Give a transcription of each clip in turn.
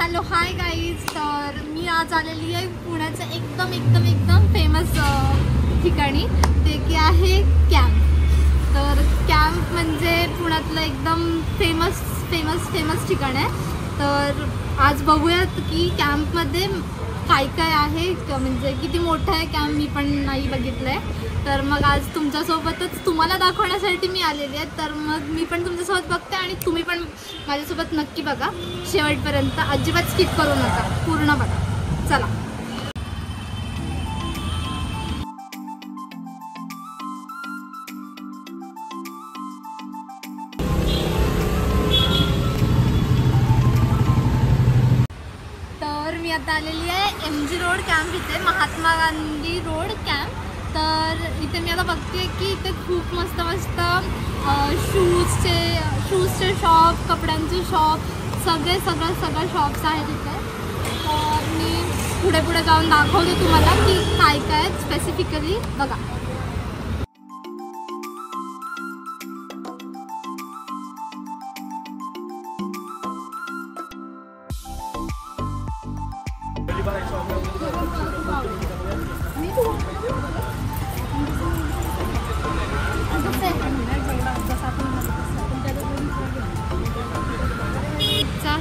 Hello hi guys. तर मी आज आलेली आहे पुण्याचं एकदम फेमस ठिकाणी, ते की आहे कॅम्प. तर कॅम्प म्हणजे पुण्यातलं एकदम फेमस ठिकाण आहे. तर आज बघूयात की कॅम्पमध्ये काय काय आहे, म्हणजे किती मोठं आहे कॅम्प, मी पण नाही बघितलं आहे. तर मग आज तुमच्यासोबतच तुम्हाला दाखवण्यासाठी मी आलेली आहे. तर मग मी पण तुमच्यासोबत बघते आणि तुम्ही पण माझ्यासोबत नक्की बघा शेवटपर्यंत, अजिबात स्किप करू नका, पूर्ण बघा. चला. तर मी आता आलेली आहे MG रोड कॅम्प, इथे महात्मा गांधी रोड कॅम्प. तर इथे मी आता बघते की इथे खूप मस्त शूजचे शॉप, कपड्यांचे शॉप, सगळं शॉप्स आहेत इथे. तर मी पुढे जाऊन दाखवते तुम्हाला की काय काय स्पेसिफिकली. बघा.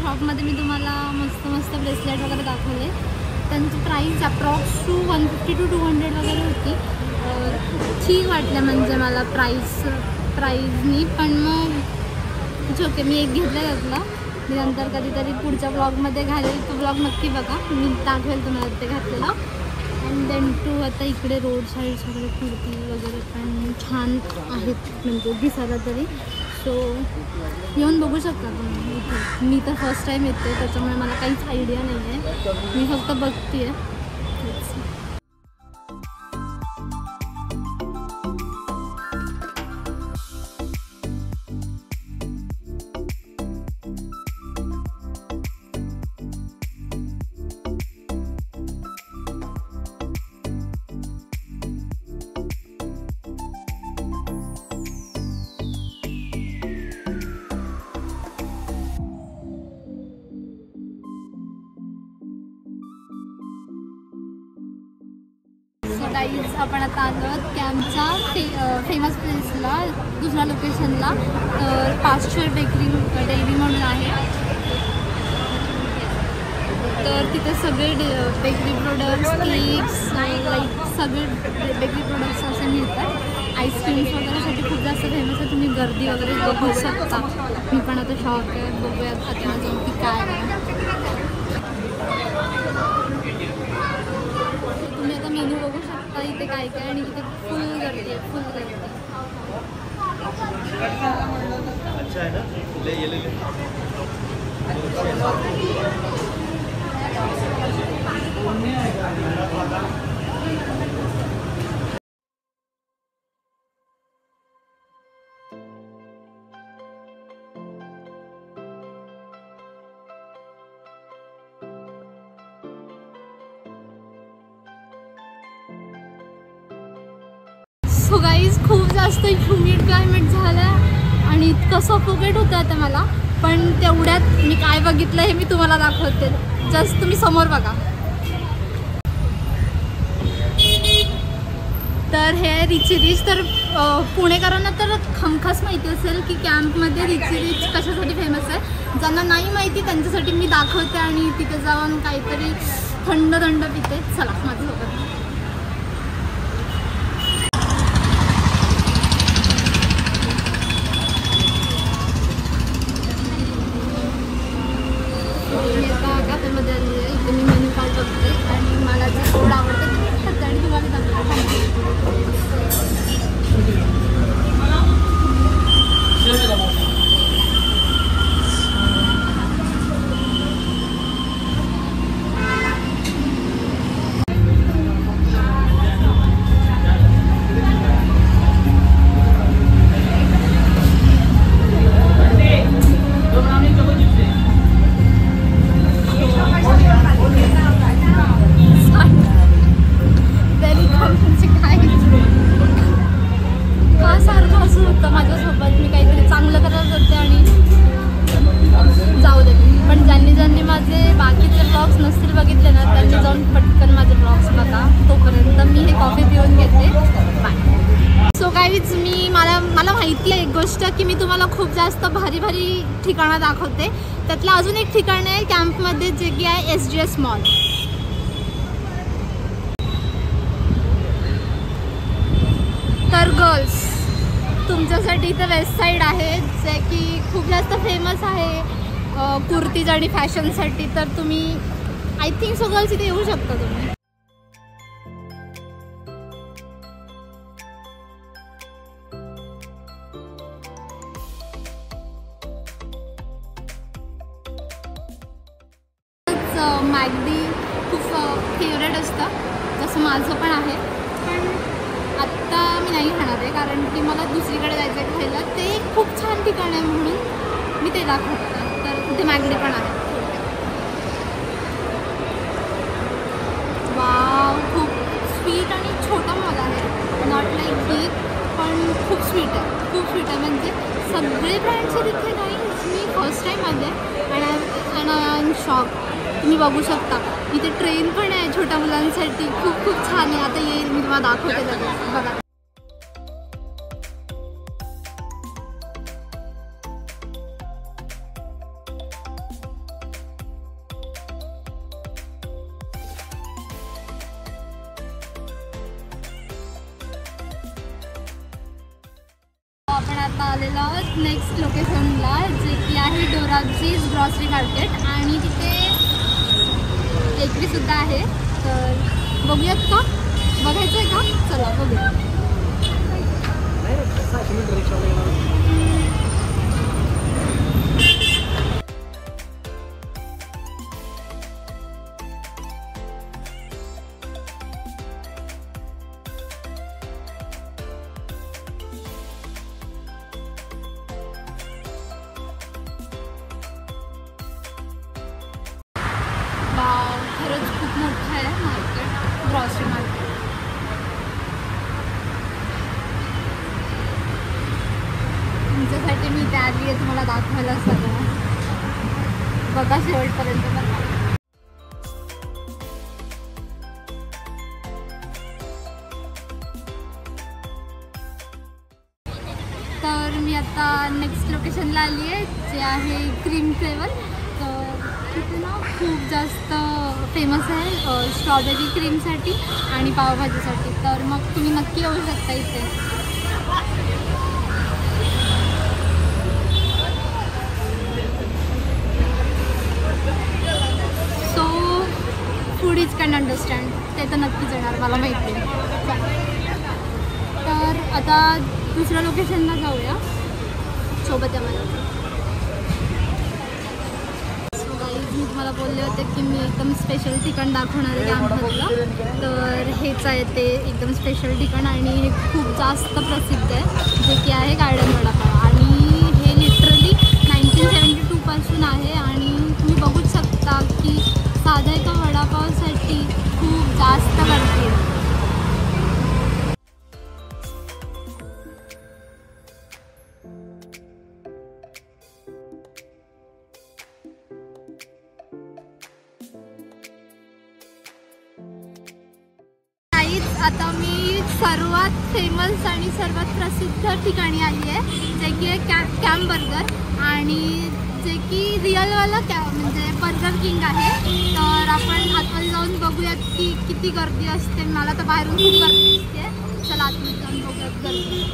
शॉपमध्ये मी तुम्हाला मस्त ब्रेसलेट वगैरे दाखवले. त्यांची प्राईस अप्रॉक्स 150 to 200 वगैरे होती. ठीक वाटलं म्हणजे मला प्राईजनी, पण मग ओके, मी एक घेतलं त्यातलं. मी नंतर कधीतरी पुढच्या ब्लॉगमध्ये घालेल, तो ब्लॉग नक्की बघा, मी दाखवेल तुम्हाला ते घातलेलं. अँड देन टू आता इकडे रोड साईड्स वगैरे कुर्ती वगैरे पण छान आहेत, म्हणजे दिसायला तरी. सो येऊन बघू शकता तुम्ही इथे. मी तर फर्स्ट टाईम येते, त्याच्यामुळे मला काहीच आयडिया नाही आहे, मी फक्त बघते आहे. गाईज, आपण आता आलो कॅम्पच्या फेमस प्लेसला, दुसऱ्या लोकेशनला. तर पाश्चर डेअरी म्हणून आहे. तर तिथे सगळे बेकरी प्रोडक्ट्स, केक्स, लाईक सगळे बेकरी प्रोडक्ट्स असे मिळतात. आईस्क्रीम्स वगैरेसाठी खूप जास्त फेमस आहे. तुम्ही गर्दी वगैरे बघू शकता. मी पण आता शॉक आहे, बघूयात आता जाऊन की काय आहे. तुम्ही आता मेनू बघू शकता इथे काय काय, आणि इथे फुल गर्दी आहे, फुल गर्दी. अच्छा आहे ना. सो गाईज, खूप जास्त ह्युमिड क्लायमेट झालं आहे आणि इतकं सफोकेट होतं आता मला. पण तेवढ्यात मी काय बघितलं हे मी तुम्हाला दाखवते. जस्ट तुम्ही समोर बघा. तर हे रिची रिच. तर पुणेकरांना तर हमखास माहिती असेल की कॅम्पमध्ये रिची रिच कशासाठी फेमस आहे. ज्यांना नाही माहिती त्यांच्यासाठी मी दाखवते आणि तिथे जाऊन काहीतरी थंड पिते. चला माझ्यासोबत. इथे मी मेन्यू कार्ड बघते आणि मला जे फूड आवडतं ते खाते आणि तुम्हाला दाखवते. गाईज मला माहिती आहे एक गोष्ट की मी तुम्हाला खूप जास्त भारी भारी ठिकाणं दाखवते. त्यातलं अजून एक ठिकाण आहे कॅम्पमध्ये जे की आहे SGS मॉल. तर गर्ल्स तुमच्यासाठी इथं वेस्ट साईड आहे जे की खूप जास्त फेमस आहे कुर्तीज आणि फॅशनसाठी. तर तुम्ही आय थिंक सो गर्ल्स इथे येऊ शकता तुम्ही. मॅगडी खूप फेवरेट असतं जसं माझं पण आहे. पण आत्ता मी नाही खाणार आहे कारण की मला दुसरीकडे जायचं आहे खायला. ते खूप छान ठिकाण आहे म्हणून मी ते दाखवते. तर तिथे मॅगडी पण आहे. वाव खूप स्वीट आणि छोटा मॉल आहे. नॉट लाईक बिग पण खूप स्वीट आहे. खूप स्वीट आहे म्हणजे सगळे ब्रँडचे तिथे नाही. मी फर्स्ट टाईम आले आणि आय एम शॉक. तुम्ही बघू शकता इथे ट्रेन पण आहे छोट्या मुलांसाठी. खूप खूप छान आहे. आता येईल मी तुम्हाला दाखवते लगेच. बघा आपण आता आलेलो आहोत नेक्स्ट लोकेशनला जे की आहे डोराबजीज ग्रॉसरी मार्केट. आणि तिथे बेकरीसुद्धा आहे. तर बघूयात का? बघायचं आहे का? चला बघूया. खरंच खूप मोठं आहे मार्केट. Grocery market. तुमच्यासाठी मी त्या आली आहे तुम्हाला दाखवायला सगळं. बघा शेवटपर्यंत. बघा तर मी आता नेक्स्ट लोकेशनला आली आहे जे आहे क्रीम फ्लेवर. तर तिथे ना खूप जास्त फेमस आहे स्ट्रॉबेरी क्रीमसाठी आणि पावभाजीसाठी. तर मग तुम्ही नक्की येऊ शकता इथे. So food is can understand. ते तर नक्कीच येणार मला माहिती आहे. तर आता दुसऱ्या लोकेशनला जाऊया सोबत आहे मला. मी तुम्हाला बोलले होते की मी एकदम स्पेशल ठिकाण दाखवणार आहे कॅम्पमधलं. तर हेच आहे ते एकदम स्पेशल ठिकाण आणि हे खूप जास्त प्रसिद्ध आहे जे की आहे गार्डन वडापाव. आणि हे लिटरली 1972 पासून आहे. आणि तुम्ही बघूच शकता की साध्या एका वडापावसाठी खूप जास्त गर्दी आहे. आता मी सर्वात फेमस आणि सर्वात प्रसिद्ध ठिकाणी आली आहे जे की आहे कॅम्प बर्गर. आणि जे की रिअलवाला म्हणजे बर्गर किंग आहे. तर आपण आतमध्ये जाऊन बघूयात की किती गर्दी असते. मला तर बाहेरून खूप गर्दी दिसते. चला आतमध्ये जाऊन बघूयात गर्दी.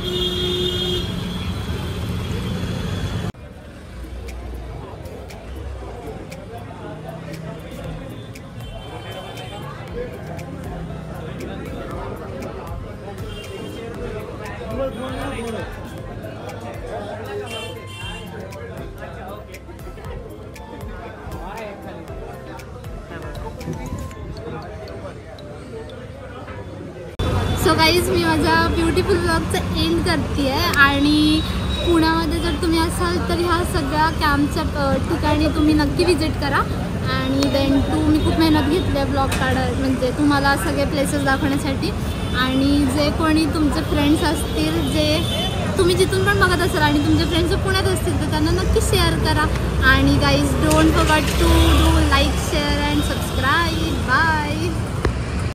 सो गाईज मी माझ्या ब्युटिफुल ब्लॉगचं एंड करते आहे. आणि पुण्यामध्ये जर तुम्ही असाल तर ह्या सगळ्या कॅम्पच्या ठिकाणी तुम्ही नक्की विजिट करा. आणि देन मी खूप मेहनत घेतली आहे ब्लॉग म्हणजे तुम्हाला सगळे प्लेसेस दाखवण्यासाठी. आणि जे कोणी तुमचे फ्रेंड्स असतील जे तुम्ही जिथून पण बघत असाल आणि तुमचे फ्रेंड्स पुण्यात असतील तर त्यांना नक्की शेअर करा. आणि guys don't forget to do like share